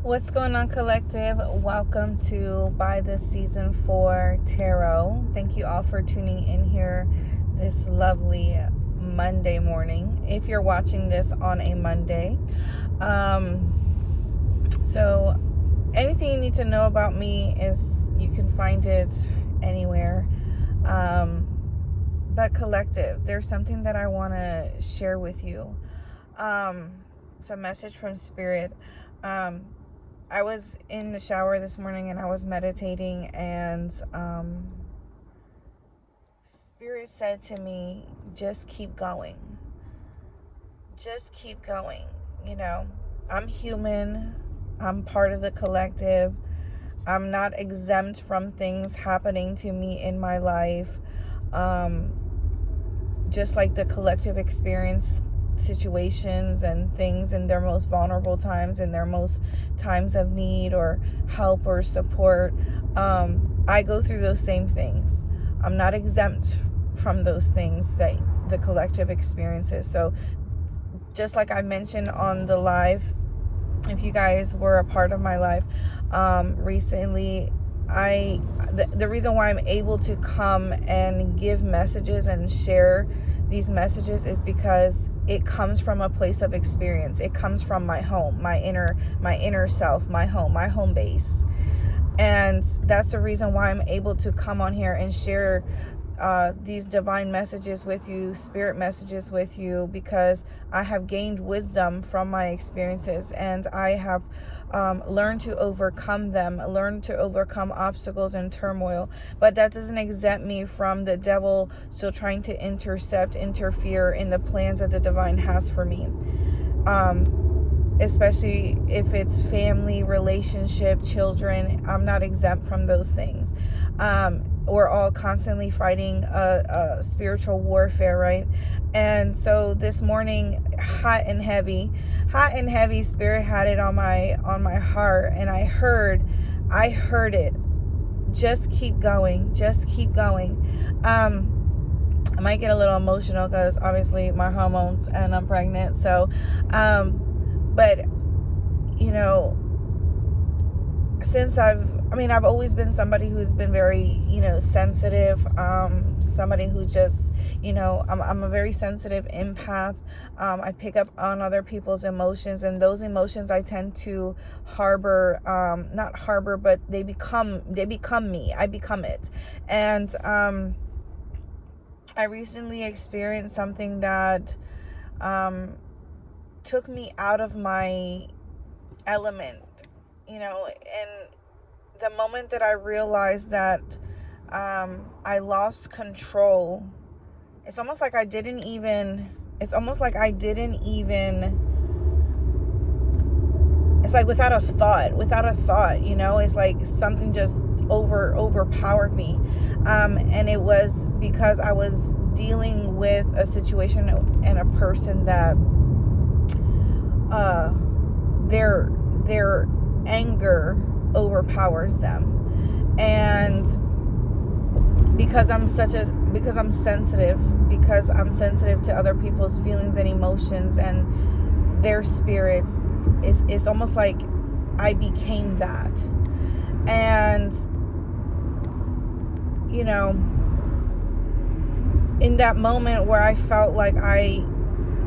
What's going on, collective? Welcome to By the Season 4 Tarot. Thank you all for tuning in here this lovely Monday morning. If you're watching this on a Monday. So anything you need to know about me is you can find it anywhere. But collective, there's something that I want to share with you. It's a message from Spirit. I was in the shower this morning and I was meditating, and Spirit said to me, just keep going. Just keep going. I'm human. I'm part of the collective. I'm not exempt from things happening to me in my life. Just like the collective experience situations and things in their most vulnerable times, in their most times of need or help or support, I go through those same things. I'm not exempt from those things that the collective experiences. So just like I mentioned on the live, if you guys were a part of my live recently, the reason why I'm able to come and give messages and share these messages is because it comes from a place of experience. It comes from my home, my inner self, my home base. And that's the reason why I'm able to come on here and share these divine messages with you, spirit messages with you, because I have gained wisdom from my experiences, and I have learned to overcome them, learned to overcome obstacles and turmoil. But that doesn't exempt me from the devil still trying to interfere in the plans that the divine has for me. Especially if it's family, relationship, children. I'm not exempt from those things. We're all constantly fighting a spiritual warfare, right? And so this morning, hot and heavy, Spirit had it on my heart, and I heard it. Just keep going. Just keep going. I might get a little emotional because obviously my hormones and I'm pregnant. So, but since I've always been somebody who's been very, sensitive, somebody who just, I'm a very sensitive empath. I pick up on other people's emotions, and those emotions I tend to harbor, not harbor, but they become me. I become it. And, I recently experienced something that, took me out of my element, and the moment that I realized that I lost control, it's almost like I didn't even, it's like without a thought, it's like something just overpowered me. And it was because I was dealing with a situation and a person that their anger overpowers them. And because I'm sensitive to other people's feelings and emotions and their spirits, it's almost like I became that. And in that moment where I felt like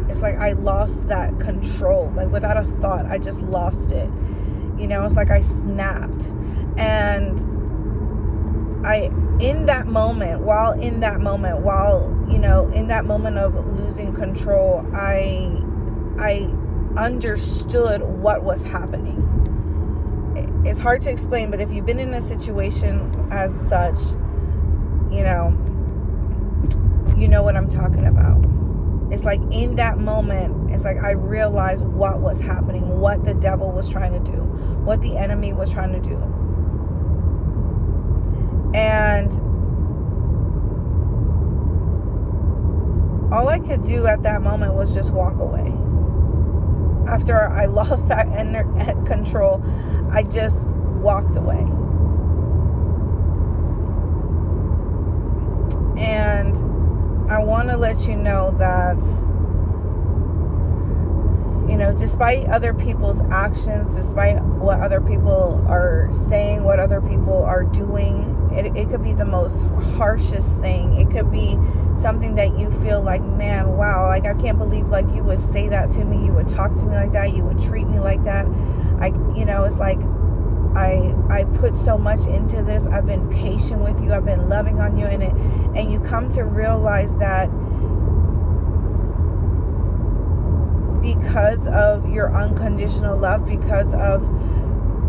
it's like I lost that control, like without a thought, I just lost it. It's like I snapped. And in that moment of losing control, I understood what was happening. It's hard to explain, but if you've been in a situation as such, you know what I'm talking about. It's like in that moment, it's like I realized what was happening, what the devil was trying to do, what the enemy was trying to do. And all I could do at that moment was just walk away. After I lost that control, I just walked away. And I want to let you know that, despite other people's actions, despite what other people are saying, what other people are doing, it could be the most harshest thing. It could be something that you feel like, man, wow, like I can't believe like you would say that to me, you would talk to me like that, you would treat me like that. It's like I put so much into this. I've been patient with you. I've been loving on you, and you come to realize that because of your unconditional love, because of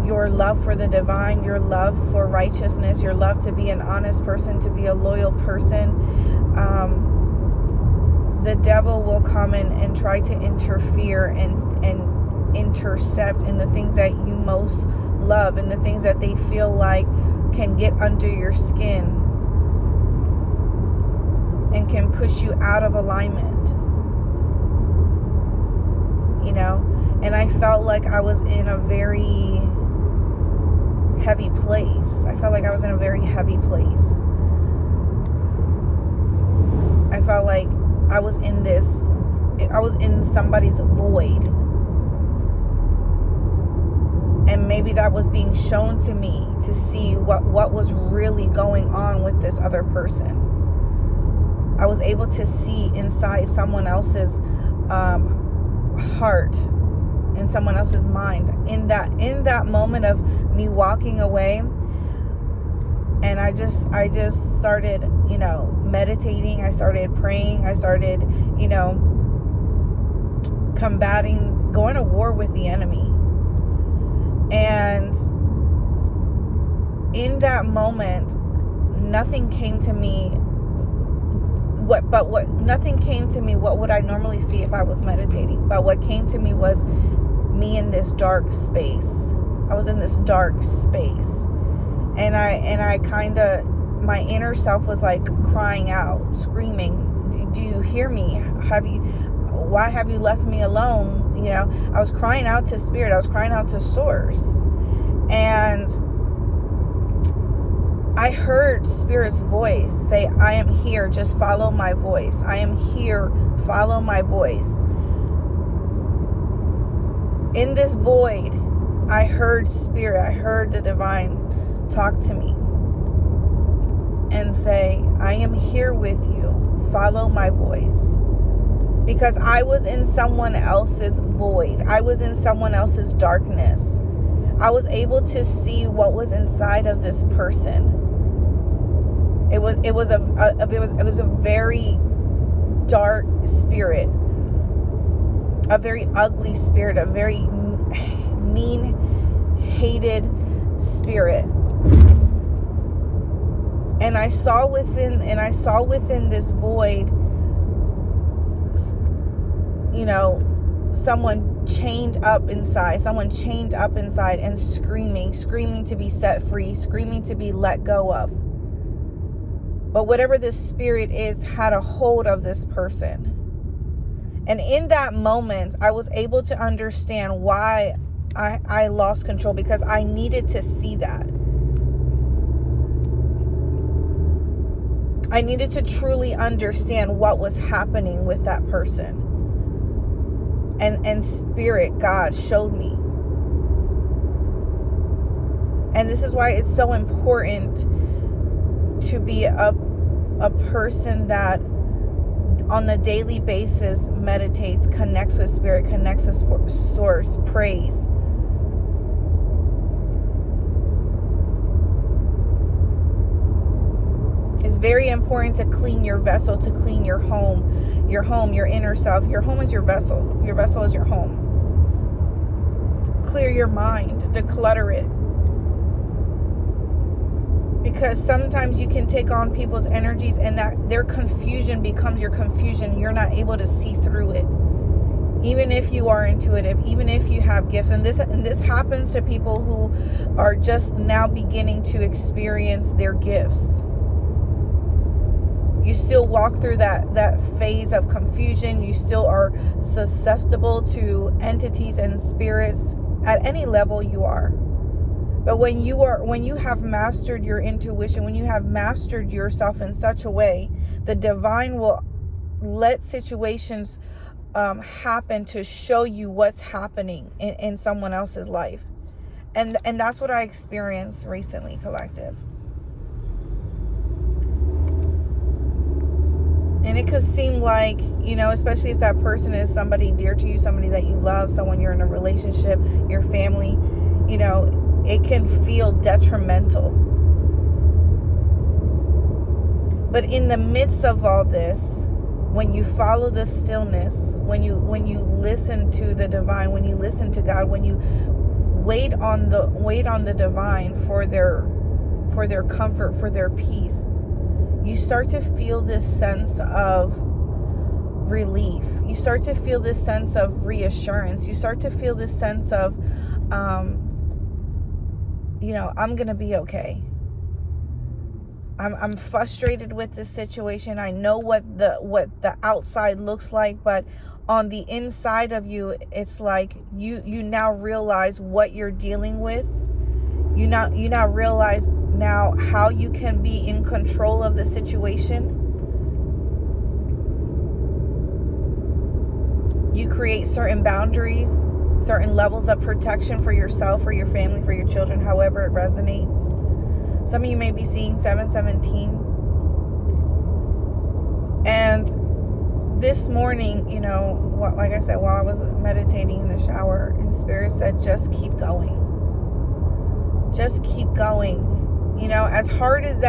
your love for the divine, your love for righteousness, your love to be an honest person, to be a loyal person, the devil will come and try to interfere and intercept in the things that you most love, and the things that they feel like can get under your skin and can push you out of alignment. And I felt like I was in a very heavy place. I felt like I was in somebody's void. And maybe that was being shown to me to see what was really going on with this other person. I was able to see inside someone else's heart, in someone else's mind, in that moment of me walking away. And I just started meditating. I started praying. I started combating, going to war with the enemy. And in that moment, nothing came to me. Nothing came to me what would I normally see if I was meditating. But what came to me was me in this dark space. I was in this dark space. And I kind of, my inner self was like crying out, screaming, do you hear me? Why have you left me alone? I was crying out to Spirit. I was crying out to Source. And I heard Spirit's voice say, I am here, just follow my voice. I am here, follow my voice. In this void, I heard Spirit, I heard the divine talk to me and say, I am here with you, follow my voice. Because I was in someone else's void. I was in someone else's darkness. I was able to see what was inside of this person. It was a very dark spirit, a very ugly spirit, a very mean, hated spirit. And I saw within this void, someone chained up inside and screaming to be set free, screaming to be let go of. But whatever this spirit is had a hold of this person. And in that moment, I was able to understand why I lost control, because I needed to see that. I needed to truly understand what was happening with that person. And Spirit, God, showed me. And this is why it's so important to be a person that on the daily basis meditates, connects with Spirit, connects with Source, prays. It's very important to clean your vessel, to clean your home, your inner self. Your home is your vessel. Your vessel is your home. Clear your mind, declutter it. Because sometimes you can take on people's energies and that their confusion becomes your confusion. You're not able to see through it. Even if you are intuitive, even if you have gifts. And this happens to people who are just now beginning to experience their gifts. You still walk through that phase of confusion. You still are susceptible to entities and spirits at any level you are. But when you have mastered your intuition, when you have mastered yourself in such a way, the divine will let situations happen to show you what's happening in someone else's life. And that's what I experienced recently, collective. And it could seem like, especially if that person is somebody dear to you, somebody that you love, someone you're in a relationship, your family, it can feel detrimental. But in the midst of all this, when you follow the stillness, when you listen to the divine, when you listen to God, when you wait on the divine for their comfort, for their peace, you start to feel this sense of relief. You start to feel this sense of reassurance. You start to feel this sense of, I'm going to be okay. I'm frustrated with this situation. I know what the outside looks like, but on the inside of you, it's like you now realize what you're dealing with. You now realize now how you can be in control of the situation. You create certain boundaries, certain levels of protection for yourself, for your family, for your children, however it resonates. Some of you may be seeing 717. And this morning, like I said, while I was meditating in the shower, His Spirit said, just keep going. Just keep going. As hard as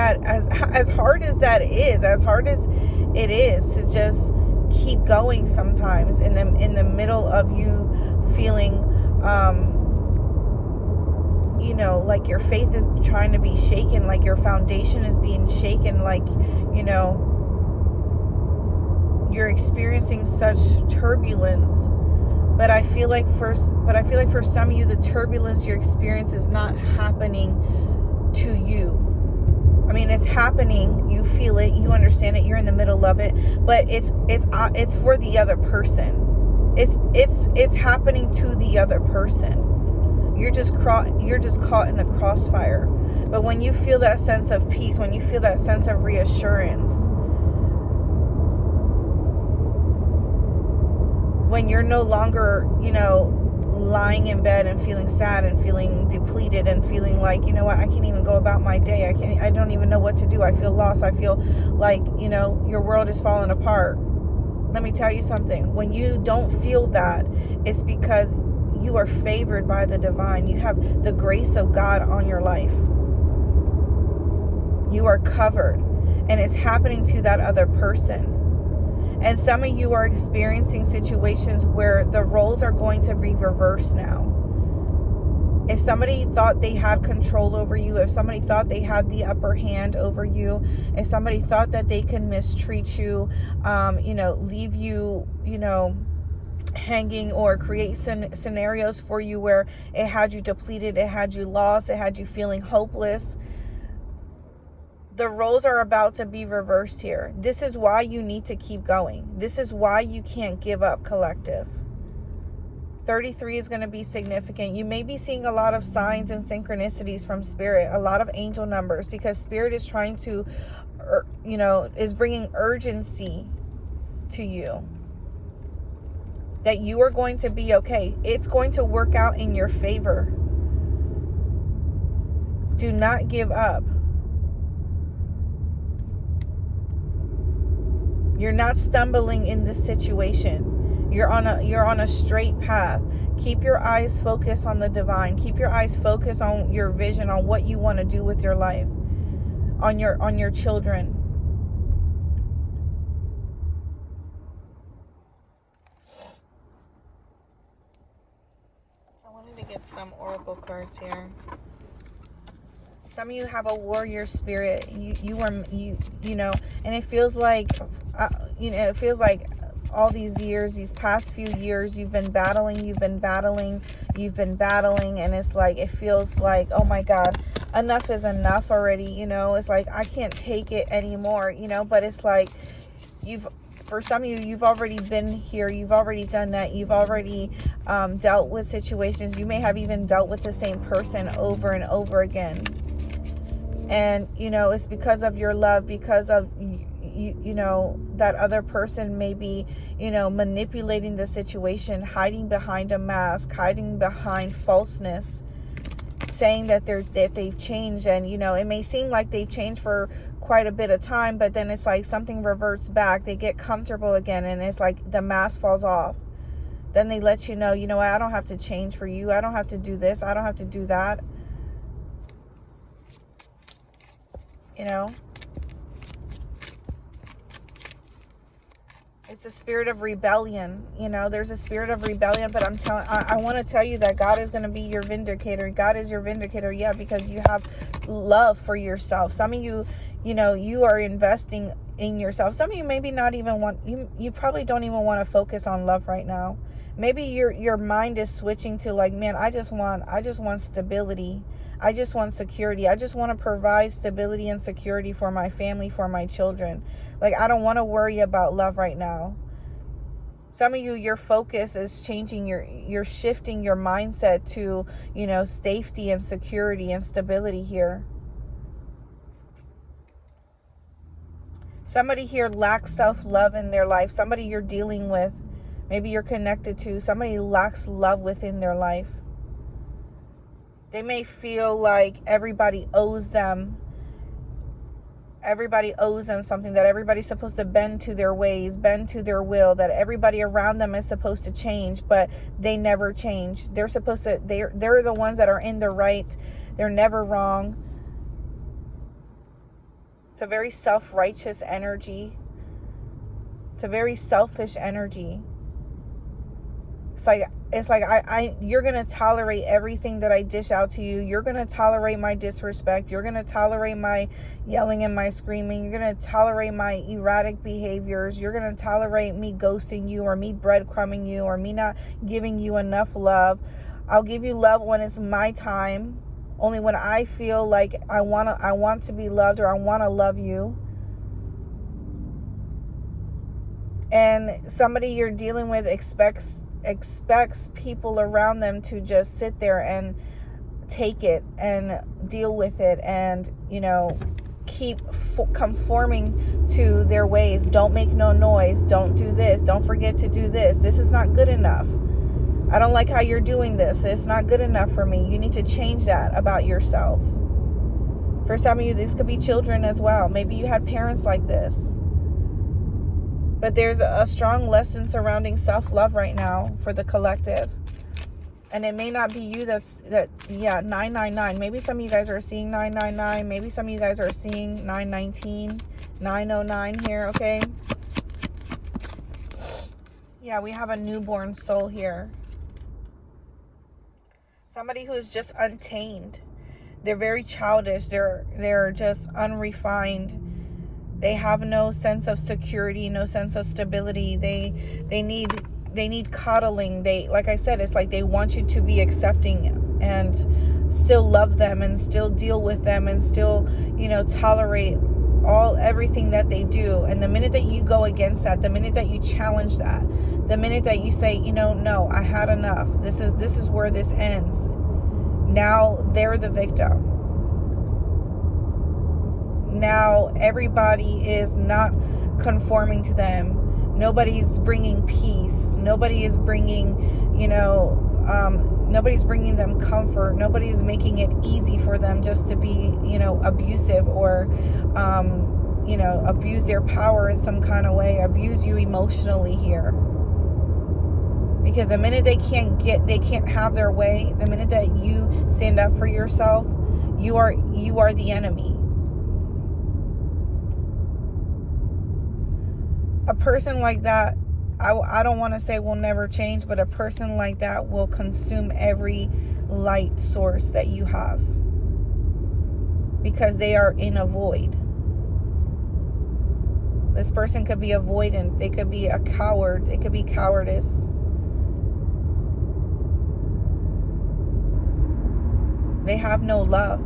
it is to just keep going sometimes in the middle of you feeling like your faith is trying to be shaken, like your foundation is being shaken, like you're experiencing such turbulence. But I feel like for some of you, the turbulence you experience is not happening to you. I mean, it's happening. You feel it. You understand it. You're in the middle of it. But it's for the other person. It's happening to the other person. You're just caught in the crossfire. But when you feel that sense of peace, when you feel that sense of reassurance, when you're no longer, lying in bed and feeling sad and feeling depleted and feeling like, I can't even go about my day. I don't even know what to do. I feel lost. I feel like, your world is falling apart. Let me tell you something. When you don't feel that, it's because you are favored by the divine. You have the grace of God on your life. You are covered, and it's happening to that other person. And some of you are experiencing situations where the roles are going to be reversed now. If somebody thought they had control over you, if somebody thought they had the upper hand over you, if somebody thought that they can mistreat you, leave you, hanging, or create scenarios for you where it had you depleted, it had you lost, it had you feeling hopeless, the roles are about to be reversed here. This is why you need to keep going. This is why you can't give up, collective. 33 is going to be significant. You may be seeing a lot of signs and synchronicities from Spirit, a lot of angel numbers, because Spirit is trying to, is bringing urgency to you. That you are going to be okay. It's going to work out in your favor. Do not give up. You're not stumbling in this situation. You're on a straight path. Keep your eyes focused on the divine. Keep your eyes focused on your vision, on what you want to do with your life, on your children. I wanted to get some oracle cards here. Some of you have a warrior spirit. And it feels like, all these years, these past few years, you've been battling, and it's like, it feels like, oh my God, enough is enough already. It's like, I can't take it anymore. But it's like, for some of you, you've already been here. You've already done that. You've already dealt with situations. You may have even dealt with the same person over and over again. And, it's because of your love, because of, that other person may be, manipulating the situation, hiding behind a mask, hiding behind falseness, saying that they've changed. And it may seem like they've changed for quite a bit of time, but then it's like something reverts back. They get comfortable again, and it's like the mask falls off. Then they let you know, I don't have to change for you. I don't have to do this. I don't have to do that. It's a spirit of rebellion. There's a spirit of rebellion, but I want to tell you that God is going to be your vindicator. God is your vindicator. Yeah, because you have love for yourself. Some of you, you are investing in yourself. Some of you maybe not even you probably don't even want to focus on love right now. Maybe your mind is switching to like, man, I just want stability. I just want security. I just want to provide stability and security for my family, for my children. Like, I don't want to worry about love right now. Some of you, your focus is changing. You're shifting your mindset to, safety and security and stability here. Somebody here lacks self-love in their life. Somebody you're dealing with, maybe you're connected to, somebody lacks love within their life. They may feel like everybody owes them something, that everybody's supposed to bend to their ways, bend to their will, that everybody around them is supposed to change, but they never change. They're the ones that are in the right. They're never wrong. It's a very self-righteous energy. It's a very selfish energy. It's like you're going to tolerate everything that I dish out to you. You're going to tolerate my disrespect. You're going to tolerate my yelling and my screaming. You're going to tolerate my erratic behaviors. You're going to tolerate me ghosting you, or me breadcrumbing you, or me not giving you enough love. I'll give you love when it's my time. Only when I feel like I want to be loved, or I want to love you. And somebody you're dealing with expects people around them to just sit there and take it and deal with it, and keep conforming to their ways. Don't make no noise. Don't do this. Don't forget to do this. This is not good enough. I don't like how you're doing this. It's not good enough for me. You need to change that about yourself. For some of you, these could be children as well. Maybe you had parents like this. But there's a strong lesson surrounding self-love right now for the collective. And it may not be you 999. Maybe some of you guys are seeing 999. Maybe some of you guys are seeing 919, 909 here, okay? Yeah, we have a newborn soul here. Somebody who is just untamed. They're very childish. They're just unrefined. They have no sense of security, no sense of stability. They need coddling. Like I said, it's like they want you to be accepting and still love them and still deal with them and still, tolerate everything that they do. And the minute that you go against that, the minute that you challenge that, the minute that you say, no, I had enough. This is where this ends. Now they're the victim. Now everybody is not conforming to them. Nobody's bringing peace. Nobody is bringing, nobody's bringing them comfort. Nobody's making it easy for them just to be, abusive or, abuse their power in some kind of way, abuse you emotionally here. Because the minute they can't have their way, the minute that you stand up for yourself, you are the enemy. A person like that, I don't want to say will never change, but a person like that will consume every light source that you have, because they are in a void. This person could be avoidant. They could be a coward. It could be cowardice. They have no love.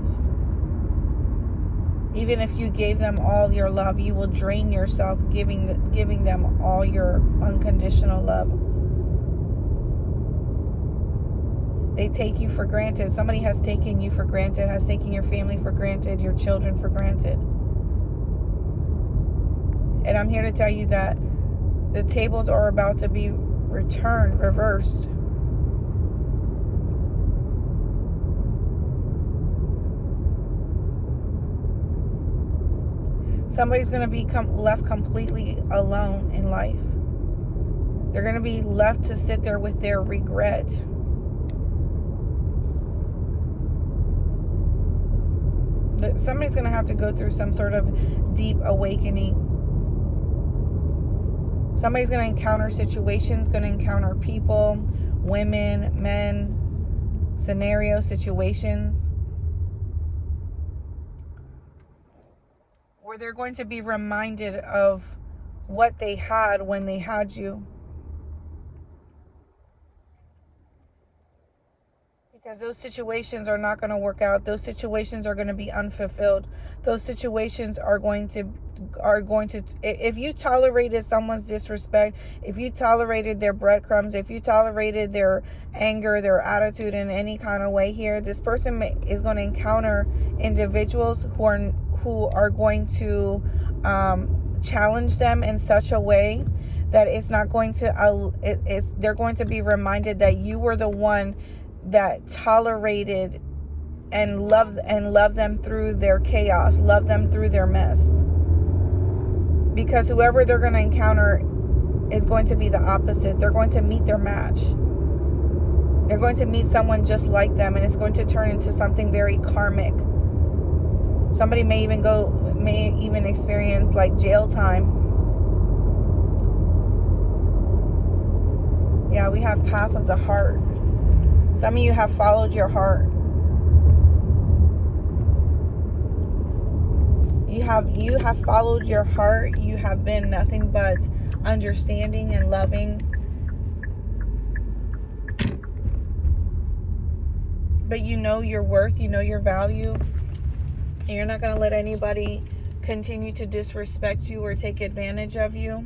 Even if you gave them all your love, you will drain yourself giving them all your unconditional love. They take you for granted. Somebody has taken you for granted, has taken your family for granted, your children for granted. And I'm here to tell you that the tables are about to be returned, reversed. Somebody's going to be left completely alone in life. They're going to be left to sit there with their regret. Somebody's going to have to go through some sort of deep awakening. Somebody's going to encounter situations, going to encounter people, women, men, scenario, situations, where they're going to be reminded of what they had when they had you. Because those situations are not going to work out. Those situations are going to be unfulfilled. Those situations are going to, if you tolerated someone's disrespect, if you tolerated their breadcrumbs, if you tolerated their anger, their attitude in any kind of way here, this person is going to encounter individuals who are going to challenge them in such a way that it's not going to, they're going to be reminded that you were the one that tolerated and loved them through their chaos, loved them through their mess. Because whoever they're going to encounter is going to be the opposite. They're going to meet their match. They're going to meet someone just like them, and it's going to turn into something very karmic. Somebody may even experience like jail time. Yeah, we have path of the heart. Some of you have followed your heart. You have followed your heart. You have been nothing but understanding and loving. But you know your worth, you know your value. And you're not going to let anybody continue to disrespect you or take advantage of you.